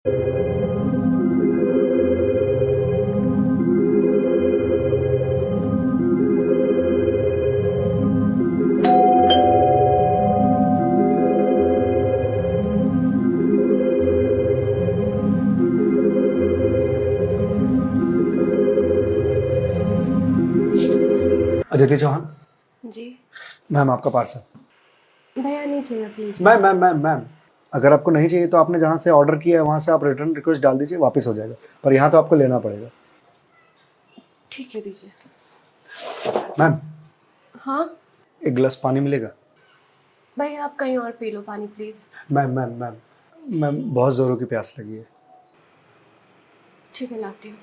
अदिति चौहान। जी ma'am आपका parcel. भैया, नहीं चाहिए प्लीज। मैम अगर आपको नहीं चाहिए तो आपने जहाँ से ऑर्डर किया है वहाँ से आप रिटर्न रिक्वेस्ट डाल दीजिए, वापस हो जाएगा। पर यहाँ तो आपको लेना पड़ेगा। ठीक है, दीजिए। मैम हाँ एक गिलास पानी मिलेगा? भैया, आप कहीं और पी लो पानी प्लीज। मैम बहुत ज़ोरों की प्यास लगी है। ठीक है, लाती हूँ।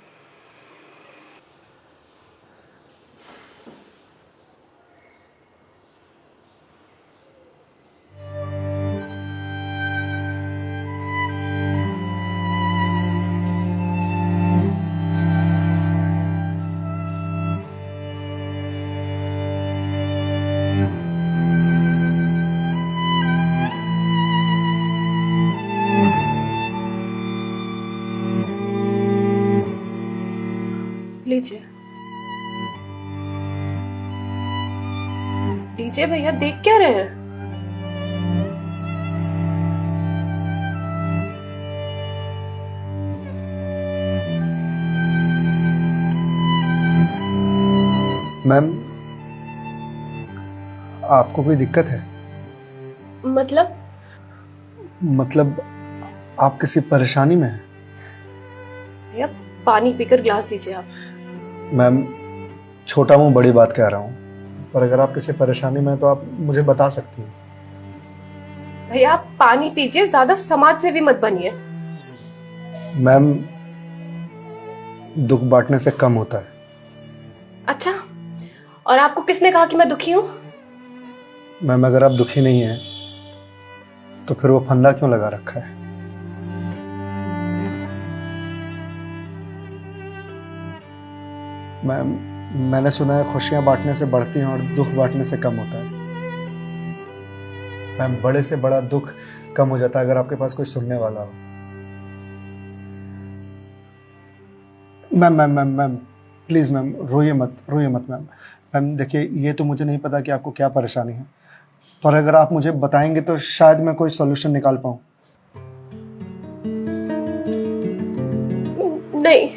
लीजिए लीजिए भैया, देख क्या रहे हैं? मैम आपको कोई दिक्कत है? मतलब आप किसी परेशानी में हैं? भैया, पानी पीकर ग्लास दीजिए आप। मैम छोटा मुंह बड़ी बात कह रहा हूँ, पर अगर आप किसी परेशानी में हैं तो आप मुझे बता सकती हैं। भैया, आप पानी पीजिए, ज्यादा समाज से भी मत बनिए। मैम दुख बांटने से कम होता है। अच्छा, और आपको किसने कहा कि मैं दुखी हूँ? मैम अगर आप दुखी नहीं हैं तो फिर वो फंदा क्यों लगा रखा है? मैम मैंने सुना है खुशियां बांटने से बढ़ती हैं और दुख बांटने से कम होता है। मैम बड़े से बड़ा दुख कम हो जाता है अगर आपके पास कोई सुनने वाला हो। मैम प्लीज मैम रोइए मत मैम देखिए, ये तो मुझे नहीं पता कि आपको क्या परेशानी है, पर अगर आप मुझे बताएंगे तो शायद मैं कोई सॉल्यूशन निकाल पाऊं। नहीं,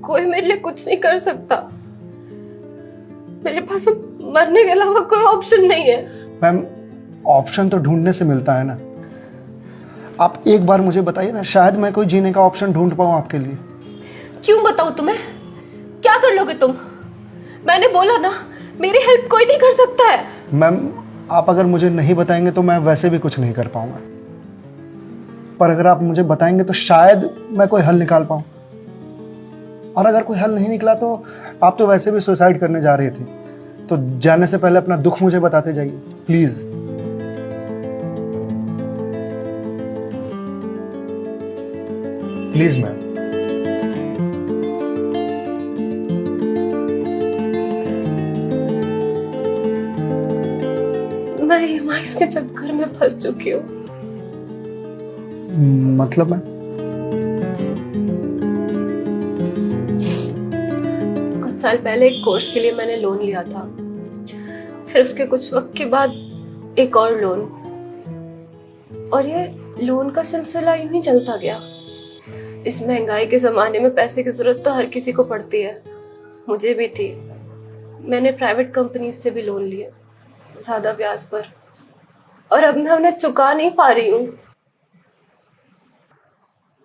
कोई मेरे लिए कुछ नहीं कर सकता। मेरे पास अब मरने के अलावा कोई ऑप्शन नहीं है। मैम ऑप्शन तो ढूंढने से मिलता है ना। आप एक बार मुझे बताइए ना, शायद मैं कोई जीने का ऑप्शन ढूंढ पाऊं आपके लिए। क्यों बताऊं तुम्हें? क्या कर लोगे तुम? मैंने बोला ना, मेरी हेल्प कोई नहीं कर सकता है। मैम आप अगर मुझे नहीं बताएंगे तो मैं वैसे भी कुछ नहीं कर पाऊंगा, पर अगर आप मुझे बताएंगे तो शायद मैं कोई हल निकाल पाऊं। और अगर कोई हल नहीं निकला तो आप तो वैसे भी सुसाइड करने जा रही थी, तो जाने से पहले अपना दुख मुझे बताते जाइए प्लीज। Please ma'am. मैं ईएमआईज़ के चक्कर में फंस चुकी हूँ। मतलब मैं कुछ साल पहले एक कोर्स के लिए मैंने लोन लिया था, फिर उसके कुछ वक्त के बाद एक और लोन, और ये लोन का सिलसिला यूं ही चलता गया। इस महंगाई के जमाने में पैसे की जरूरत तो हर किसी को पड़ती है, मुझे भी थी। मैंने प्राइवेट कंपनी से भी लोन लिए, ज्यादा ब्याज पर, और अब मैं उन्हें चुका नहीं पा रही हूँ।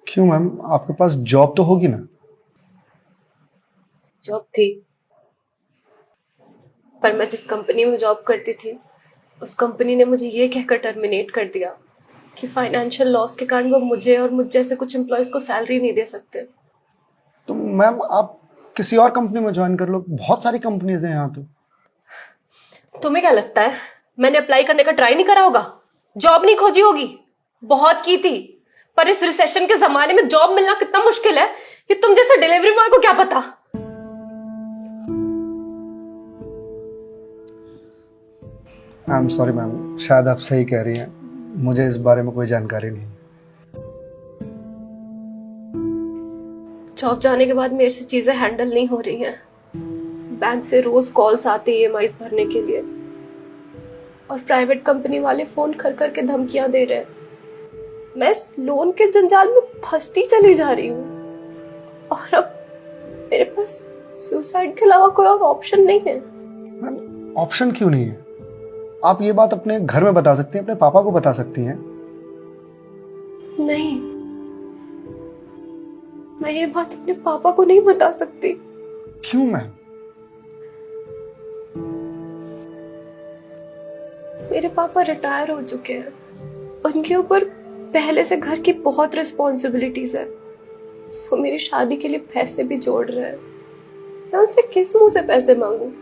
क्यों मैम, आपके पास जॉब तो होगी ना? जॉब थी, पर मैं जिस कंपनी में जॉब करती थी उस कंपनी ने मुझे ये कहकर टर्मिनेट कर दिया कि फाइनेंशियल लॉस के कारण वो मुझे और मुझ जैसे कुछ एम्प्लॉयज को सैलरी नहीं दे सकते। तो मैम आप किसी और कंपनी में ज्वाइन कर लो, बहुत सारी कंपनीज हैं यहाँ तो। तुम्हें क्या लगता है मैंने अप्लाई करने का ट्राई नहीं करा होगा? जॉब नहीं खोजी होगी? बहुत की थी, पर इस रिसेशन के जमाने में जॉब मिलना कितना मुश्किल है कि तुम जैसे डिलीवरी बॉय को क्या पता। आई एम सॉरी मैम, शायद आप सही कह रही हैं, मुझे इस बारे में कोई जानकारी नहीं। जॉब जाने के बाद मेरे से चीजें हैंडल नहीं हो रही हैं। बैंक से रोज कॉल्स आते ईएमआईज भरने के लिए, और प्राइवेट कंपनी वाले फोन कर कर के धमकियां दे रहे हैं। मैं इस लोन के जंजाल में फंसती चली जा रही हूँ, और अब मेरे पास सुसाइड के अलावा कोई और ऑप्शन नहीं है। मैम, ऑप्शन क्यों नहीं है? आप ये बात अपने घर में बता सकती हैं, अपने पापा को बता सकती हैं। नहीं, मैं ये बात अपने पापा को नहीं बता सकती। क्यों मैम? मेरे पापा रिटायर हो चुके हैं, उनके ऊपर पहले से घर की बहुत रिस्पॉन्सिबिलिटीज है। वो मेरी शादी के लिए पैसे भी जोड़ रहे हैं। मैं उनसे किस मुंह से पैसे मांगू?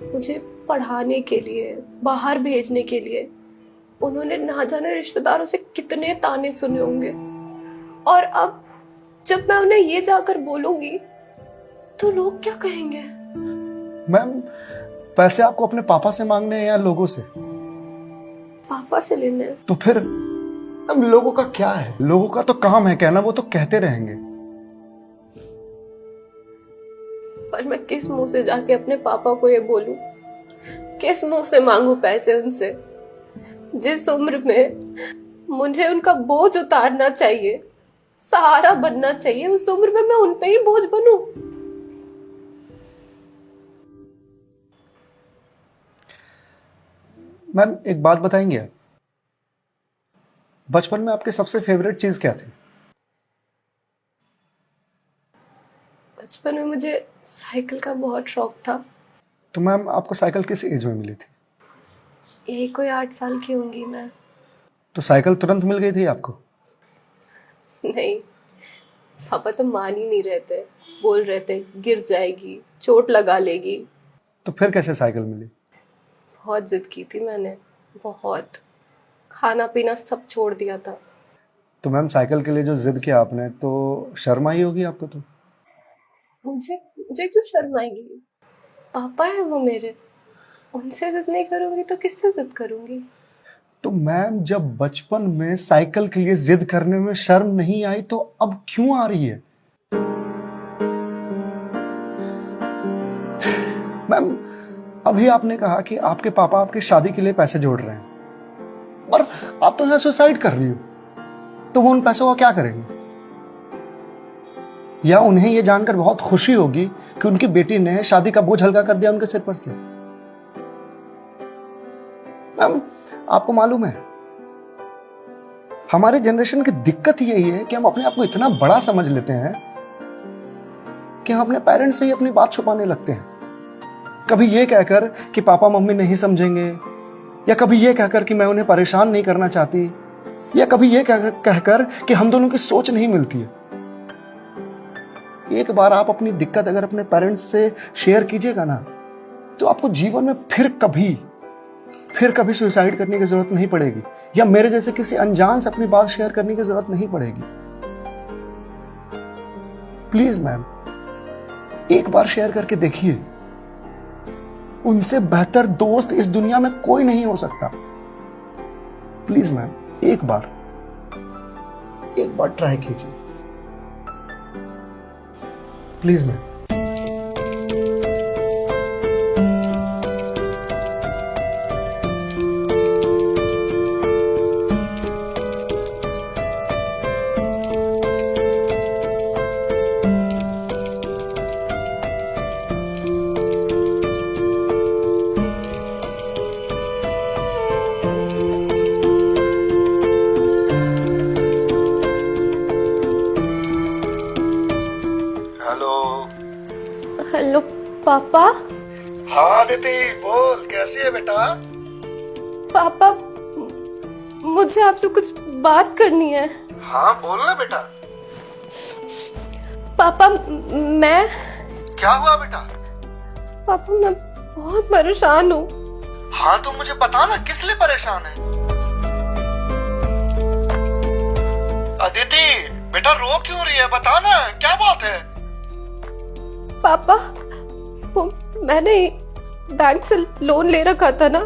मुझे पढ़ाने के लिए, बाहर भेजने के लिए उन्होंने ना जाने रिश्तेदारों से कितने ताने सुने होंगे, और अब जब मैं उन्हें ये जाकर बोलूंगी तो लोग क्या कहेंगे? मैम, पैसे आपको अपने पापा से मांगने हैं या लोगों से? पापा से लेने हैं। तो फिर अब लोगों का क्या है? लोगों का तो काम है कहना, वो तो कहते रहेंगे। पर मैं किस मुंह से जाके अपने पापा को ये बोलूं? किस मुंह से मांगू पैसे उनसे? जिस उम्र में मुझे उनका बोझ उतारना चाहिए, सहारा बनना चाहिए, उस उम्र में मैं उन पे ही बोझ बनूं? मैम, एक बात बताएंगे आप? बचपन में आपकी सबसे फेवरेट चीज क्या थी? बचपन में मुझे साइकिल का बहुत शौक था। तो मैम, आपको साइकिल किस एज में मिली थी? यही कोई 8 साल की होंगी मैं। तो साइकिल तुरंत मिल गई थी आपको? नहीं, पापा तो मान ही नहीं रहते। बोल रहे थे गिर जाएगी, चोट लगा लेगी। तो फिर कैसे साइकिल मिली? बहुत जिद की थी मैंने, बहुत। खाना पीना सब छोड़ दिया था। तो मैम, साइकिल के लिए जो जिद किया आपने, तो शर्म आई होगी आपको? तो मुझे मुझे क्यों शर्म आएगी? पापा है वो मेरे, उनसे जिद नहीं करूंगी तो किससे जिद करूंगी? तो मैम, जब बचपन में साइकिल के लिए जिद करने में शर्म नहीं आई, तो अब क्यों आ रही है? मैम, अभी आपने कहा कि आपके पापा आपकी शादी के लिए पैसे जोड़ रहे हैं, और आप तो यहाँ सुसाइड कर रही हो। तो वो उन पैसों का क्या करेंगे? या उन्हें ये जानकर बहुत खुशी होगी कि उनकी बेटी ने शादी का बोझ हल्का कर दिया उनके सिर पर से। मैम, आपको मालूम है, हमारे जनरेशन की दिक्कत यही है कि हम अपने आप को इतना बड़ा समझ लेते हैं कि हम अपने पेरेंट्स से ही अपनी बात छुपाने लगते हैं। कभी ये कहकर कि पापा मम्मी नहीं समझेंगे, या कभी ये कहकर कि मैं उन्हें परेशान नहीं करना चाहती, या कभी ये कहकर कि हम दोनों की सोच नहीं मिलती है। एक बार आप अपनी दिक्कत अगर अपने पेरेंट्स से शेयर कीजिएगा ना, तो आपको जीवन में फिर कभी सुसाइड करने की जरूरत नहीं पड़ेगी, या मेरे जैसे किसी अनजान से अपनी बात शेयर करने की जरूरत नहीं पड़ेगी। प्लीज मैम, एक बार शेयर करके देखिए। उनसे बेहतर दोस्त इस दुनिया में कोई नहीं हो सकता। प्लीज मैम, एक बार ट्राई कीजिए। Please ma'am. हेलो पापा। हाँ दीदी, बोल, कैसी है बेटा? पापा, मुझे आपसे कुछ बात करनी है। हाँ बोल ना बेटा। पापा, मैं क्या हुआ बेटा? पापा, मैं बहुत परेशान हूँ। हाँ तो मुझे बता ना, किस लिए परेशान है? अदिति बेटा, रो क्यों रही है? बता ना, क्या बात है? पापा, वो मैंने बैंक से लोन ले रखा था ना,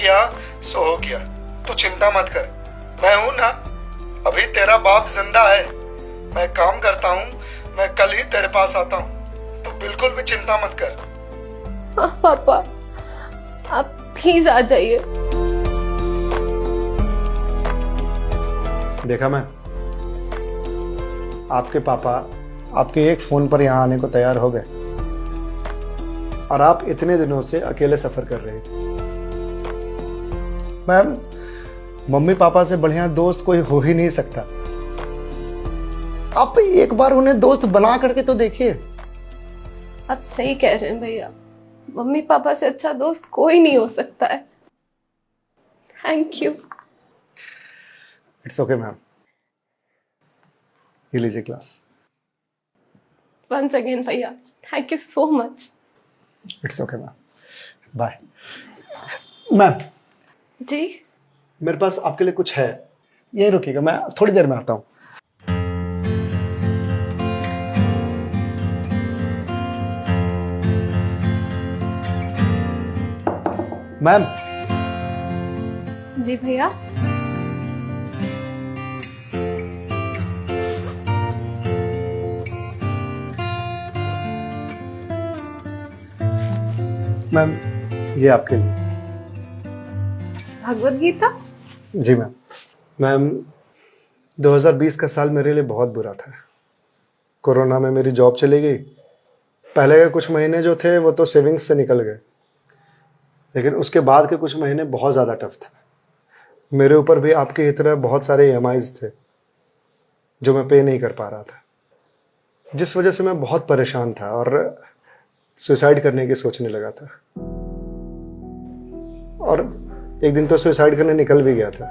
गया सो हो गया, तू चिंता मत कर, मैं हूं ना, अभी तेरा बाप जिंदा है, मैं काम करता हूँ, मैं कल ही तेरे पास आता हूँ, तू बिल्कुल भी चिंता मत कर। हाँ पापा, आप प्लीज आ जाइए। देखा मैं, आपके पापा आपके एक फोन पर यहाँ आने को तैयार हो गए और आप इतने दिनों से अकेले सफर कर रहे थे। मैम, मम्मी पापा से बढ़िया दोस्त कोई हो ही नहीं सकता। आप एक बार उन्हें दोस्त बना करके तो देखिए। आप सही कह रहे हैं भैया, मम्मी पापा से अच्छा दोस्त कोई नहीं हो सकता है। Thank you. It's okay ma'am, ये लीजिए ग्लास। वंस अगेन भैया, thank you so much. It's okay ma'am, bye. Ma'am जी मेरे पास आपके लिए कुछ है, यही रुकिएगा, मैं थोड़ी देर में आता हूँ। मैम। जी भैया। मैम ये आपके लिए। भगवत गीता? जी मैम। मैम 2020 का साल मेरे लिए बहुत बुरा था। कोरोना में मेरी जॉब चली गई। पहले के कुछ महीने जो थे वो तो सेविंग्स से निकल गए, लेकिन उसके बाद के कुछ महीने बहुत ज़्यादा टफ था। मेरे ऊपर भी आपकी ही तरह बहुत सारे EMIs थे जो मैं पे नहीं कर पा रहा था, जिस वजह से मैं बहुत परेशान था और सुसाइड करने की सोचने लगा था। और एक दिन तो सुसाइड करने निकल भी गया था,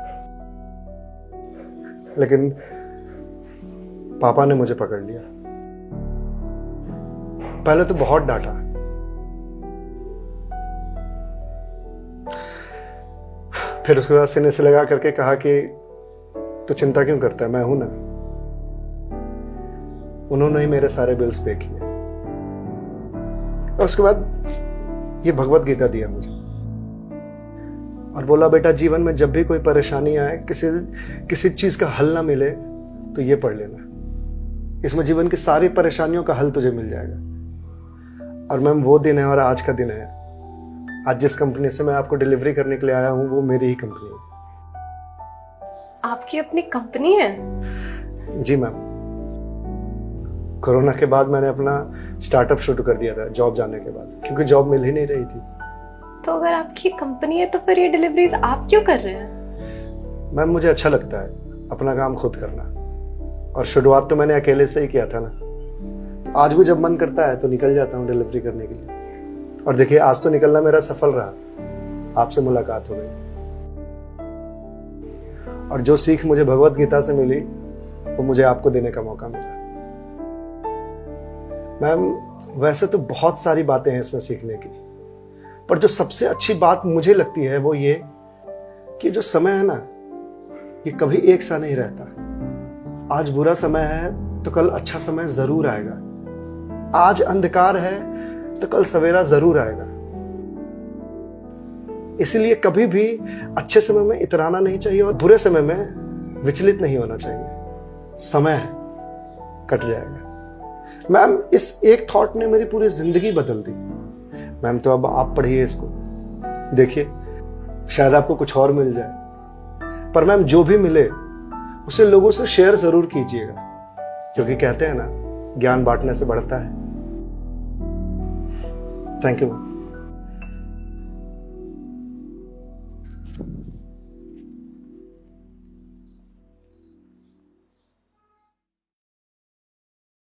लेकिन पापा ने मुझे पकड़ लिया। पहले तो बहुत डांटा, फिर उसके बाद सीने से लगा करके कहा कि तू चिंता क्यों करता है, मैं हूं ना। उन्होंने ही मेरे सारे बिल्स पे किए और उसके बाद ये भगवत गीता दिया मुझे और बोला बेटा जीवन में जब भी कोई परेशानी आए, किसी चीज का हल ना मिले तो ये पढ़ लेना, इसमें जीवन की सारी परेशानियों का हल तुझे मिल जाएगा। और मैम वो दिन है और आज का दिन है। आज जिस कंपनी से मैं आपको डिलीवरी करने के लिए आया हूं वो मेरी ही कंपनी है। आपकी अपनी कंपनी है? जी मैम। कोरोना के बाद मैंने अपना स्टार्टअप शुरू कर दिया था जॉब जाने के बाद, क्योंकि जॉब मिल ही नहीं रही थी। तो अगर आपकी कंपनी है तो फिर ये डिलीवरीज आप क्यों कर रहे हैं? मैम मुझे अच्छा लगता है अपना काम खुद करना, और शुरुआत तो मैंने अकेले से ही किया था ना। आज भी जब मन करता है तो निकल जाता हूँ डिलीवरी करने के लिए। और देखिए आज तो निकलना मेरा सफल रहा, आपसे मुलाकात हो गई और जो सीख मुझे भगवत गीता से मिली वो मुझे आपको देने का मौका मिला। मैम वैसे तो बहुत सारी बातें हैं इसमें सीखने की, पर जो सबसे अच्छी बात मुझे लगती है वो ये कि जो समय है ना ये कभी एक सा नहीं रहता। आज बुरा समय है तो कल अच्छा समय जरूर आएगा। आज अंधकार है तो कल सवेरा जरूर आएगा। इसलिए कभी भी अच्छे समय में इतराना नहीं चाहिए और बुरे समय में विचलित नहीं होना चाहिए। समय है, कट जाएगा। मैम इस एक थॉट ने मेरी पूरी जिंदगी बदल दी। मैम तो अब आप पढ़िए इसको, देखिए शायद आपको कुछ और मिल जाए, पर मैम जो भी मिले उसे लोगों से शेयर जरूर कीजिएगा, क्योंकि कहते हैं ना ज्ञान बांटने से बढ़ता है। Thank you ma'am.